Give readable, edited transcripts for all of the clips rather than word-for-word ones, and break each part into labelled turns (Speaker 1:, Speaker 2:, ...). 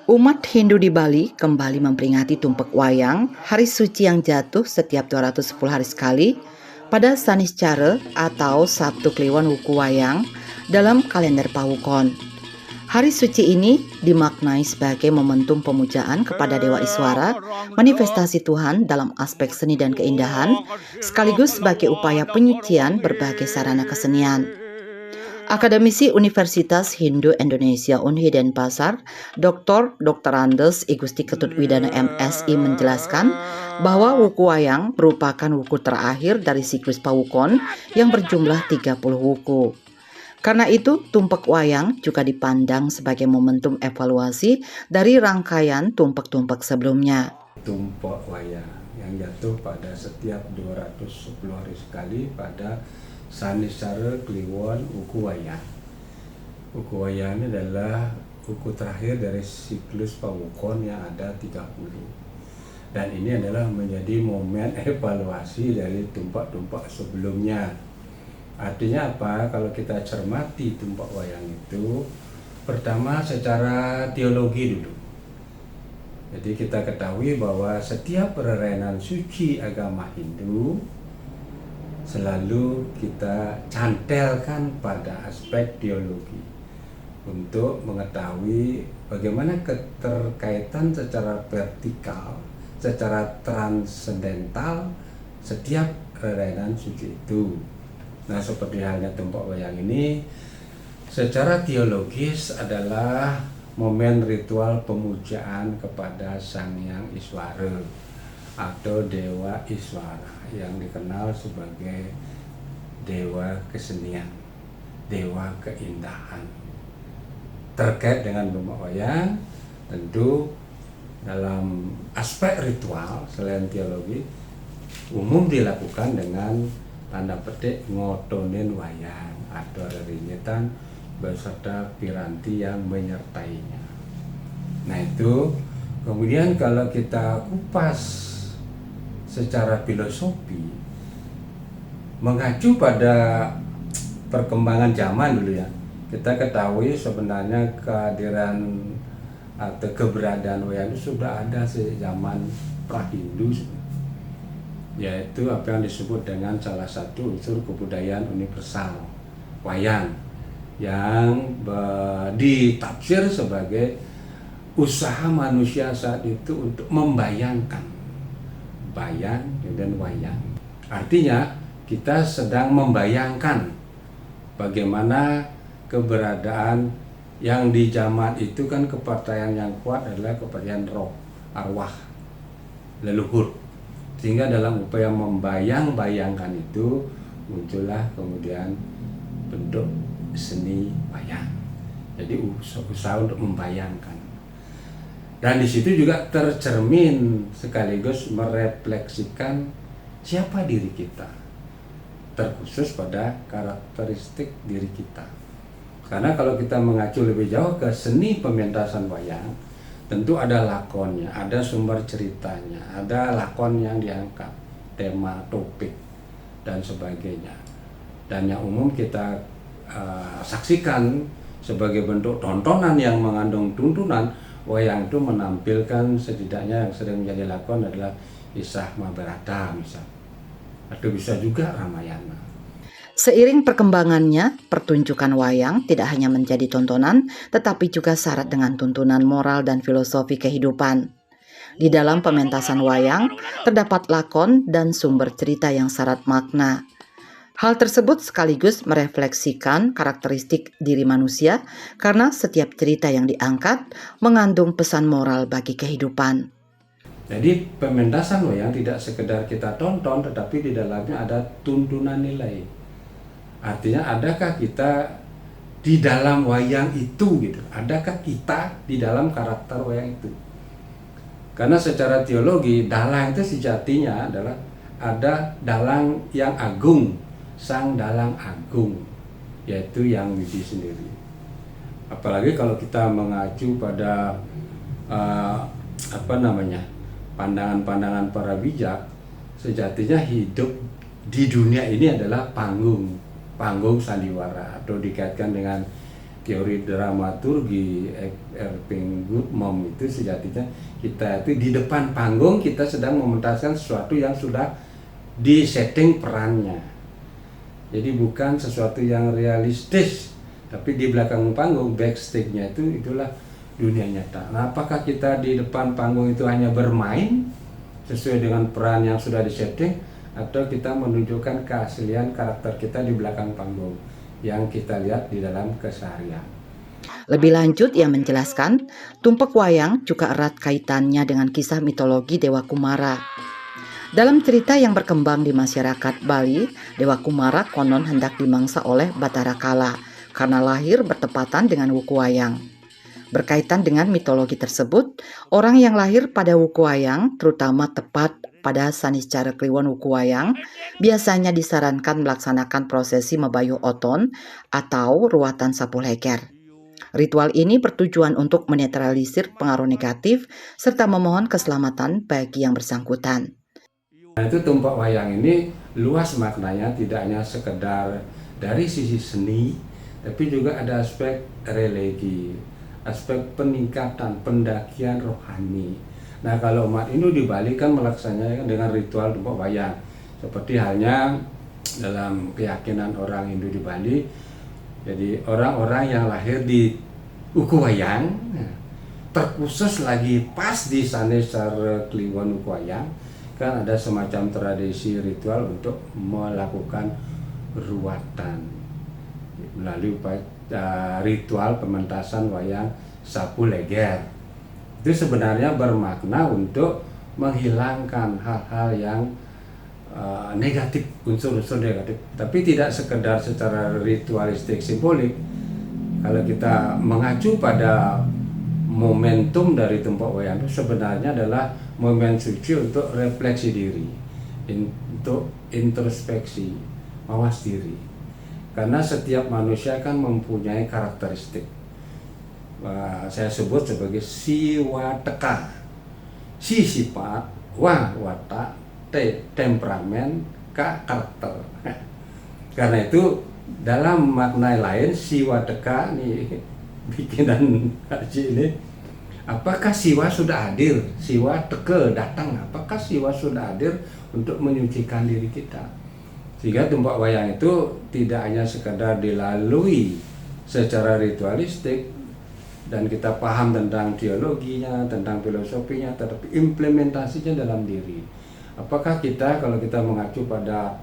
Speaker 1: Umat Hindu di Bali kembali memperingati Tumpek Wayang, hari suci yang jatuh setiap 210 hari sekali, pada Saniscara atau Sabtu Kliwon Wuku Wayang dalam kalender Pawukon. Hari suci ini dimaknai sebagai momentum pemujaan kepada Dewa Iswara, manifestasi Tuhan dalam aspek seni dan keindahan, sekaligus sebagai upaya penyucian berbagai sarana kesenian. Akademisi Universitas Hindu Indonesia Unhi Denpasar, Dr. Andes Igusti Ketut Widana MSI menjelaskan bahwa wuku wayang merupakan wuku terakhir dari siklus Pawukon yang berjumlah 30 wuku. Karena itu, Tumpek Wayang juga dipandang sebagai momentum evaluasi dari rangkaian tumpek-tumpek sebelumnya.
Speaker 2: Tumpek Wayang yang jatuh pada setiap 210 hari sekali pada Saniscara Kliwon Wuku Wayang. Wuku Wayang ini adalah wuku terakhir dari siklus Pawukon yang ada 30. Dan ini adalah menjadi momen evaluasi dari tumpak-tumpak sebelumnya. Artinya apa? Kalau kita cermati Tumpek Wayang itu, pertama secara teologi dulu. Jadi kita ketahui bahwa setiap perayaan suci agama Hindu selalu kita cantelkan pada aspek teologi untuk mengetahui bagaimana keterkaitan secara vertikal, secara transendental setiap perayaan suci itu. Nah, seperti halnya Tumpek Wayang ini secara teologis adalah momen ritual pemujaan kepada Sang Hyang Iswara atau Dewa Iswara yang dikenal sebagai Dewa Kesenian, Dewa Keindahan. Terkait dengan Tumpek Wayang, tentu dalam aspek ritual selain teologi umum dilakukan dengan tanda petik ngotonin wayang atau rerinyetan beserta piranti yang menyertainya. Nah itu, kemudian kalau kita kupas secara filosofi, mengacu pada perkembangan zaman dulu ya, kita ketahui sebenarnya kehadiran atau keberadaan wayang itu sudah ada sejak zaman pra-Hindu, yaitu apa yang disebut dengan salah satu unsur kebudayaan universal, wayang, yang ditafsir sebagai usaha manusia saat itu untuk membayangkan, bayang dan wayang. Artinya kita sedang membayangkan bagaimana keberadaan yang di zaman itu kan kepercayaan yang kuat adalah kepercayaan roh, arwah, leluhur. Sehingga dalam upaya membayang-bayangkan itu muncullah kemudian bentuk seni wayang. Jadi usaha untuk membayangkan. Dan di situ juga tercermin sekaligus merefleksikan siapa diri kita, terkhusus pada karakteristik diri kita. Karena kalau kita mengacu lebih jauh ke seni pementasan wayang, tentu ada lakonnya, ada sumber ceritanya, ada lakon yang diangkat, tema, topik, dan sebagainya. Dan yang umum kita saksikan sebagai bentuk tontonan yang mengandung tuntunan, wayang itu menampilkan setidaknya yang sering menjadi lakon adalah kisah Mahabharata misal, atau bisa juga Ramayana.
Speaker 1: Seiring perkembangannya, pertunjukan wayang tidak hanya menjadi tontonan, tetapi juga syarat dengan tuntunan moral dan filosofi kehidupan. Di dalam pementasan wayang, terdapat lakon dan sumber cerita yang syarat makna. Hal tersebut sekaligus merefleksikan karakteristik diri manusia karena setiap cerita yang diangkat mengandung pesan moral bagi kehidupan.
Speaker 2: Jadi pementasan wayang tidak sekedar kita tonton, tetapi di dalamnya ada tuntunan nilai. Artinya adakah kita di dalam wayang itu gitu? Adakah kita di dalam karakter wayang itu? Karena secara teologi dalang itu sejatinya adalah ada dalang yang agung, sang dalang agung, yaitu Hyang Widi sendiri. Apalagi kalau kita mengacu pada pandangan-pandangan para bijak, sejatinya hidup di dunia ini adalah panggung sandiwara atau dikaitkan dengan teori dramaturgi Erving Goodman itu sejatinya kita itu di depan panggung kita sedang mementaskan sesuatu yang sudah disetting perannya. Jadi bukan sesuatu yang realistis, tapi di belakang panggung backstage-nya itulah dunia nyata. Nah, apakah kita di depan panggung itu hanya bermain sesuai dengan peran yang sudah disetting, atau kita menunjukkan keaslian karakter kita di belakang panggung yang kita lihat di dalam keseharian.
Speaker 1: Lebih lanjut, ia menjelaskan, tumpeng wayang juga erat kaitannya dengan kisah mitologi Dewa Kumara. Dalam cerita yang berkembang di masyarakat Bali, Dewa Kumara konon hendak dimangsa oleh Bathara Kala karena lahir bertepatan dengan wuku wayang. Berkaitan dengan mitologi tersebut, orang yang lahir pada wuku wayang, terutama tepat pada Saniscara Kliwon wuku wayang, biasanya disarankan melaksanakan prosesi Mebayuh Oton atau ruatan sapu leker. Ritual ini bertujuan untuk menetralisir pengaruh negatif serta memohon keselamatan bagi yang bersangkutan.
Speaker 2: Nah, itu tumpeng wayang ini luas maknanya, tidak hanya sekedar dari sisi seni, tapi juga ada aspek religi, aspek peningkatan, pendakian rohani. Nah, kalau umat Hindu di Bali kan melaksanakan dengan ritual tumpeng wayang. Seperti halnya dalam keyakinan orang Hindu di Bali, jadi orang-orang yang lahir di wuku wayang, terkhusus lagi pas di Saniscara Kliwon wuku wayang, kan ada semacam tradisi ritual untuk melakukan ruatan melalui ritual pementasan wayang sapu leger. Itu sebenarnya bermakna untuk menghilangkan hal-hal yang negatif, unsur-unsur negatif, tapi tidak sekedar secara ritualistik simbolik. Kalau kita mengacu pada momentum dari tumpeng wayang itu sebenarnya adalah momen suci untuk refleksi diri, untuk introspeksi, mawas diri. Karena setiap manusia kan mempunyai karakteristik, saya sebut sebagai siwateka, si sifat, wa watak, temperamen, karakter. Karena itu dalam makna lain siwateka nih bikinan Haji ini, apakah siwa sudah hadir? Siwa teke datang, apakah siwa sudah hadir untuk menyucikan diri kita? Sehingga tumpeng wayang itu tidak hanya sekadar dilalui secara ritualistik dan kita paham tentang teologinya, tentang filosofinya, tetapi implementasinya dalam diri. Apakah kita, kalau kita mengacu pada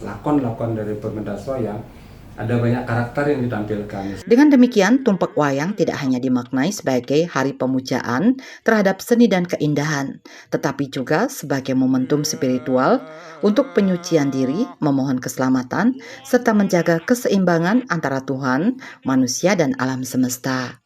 Speaker 2: lakon-lakon dari pementasan wayang, ada banyak karakter yang ditampilkan.
Speaker 1: Dengan demikian, tumpeng wayang tidak hanya dimaknai sebagai hari pemujaan terhadap seni dan keindahan, tetapi juga sebagai momentum spiritual untuk penyucian diri, memohon keselamatan, serta menjaga keseimbangan antara Tuhan, manusia, dan alam semesta.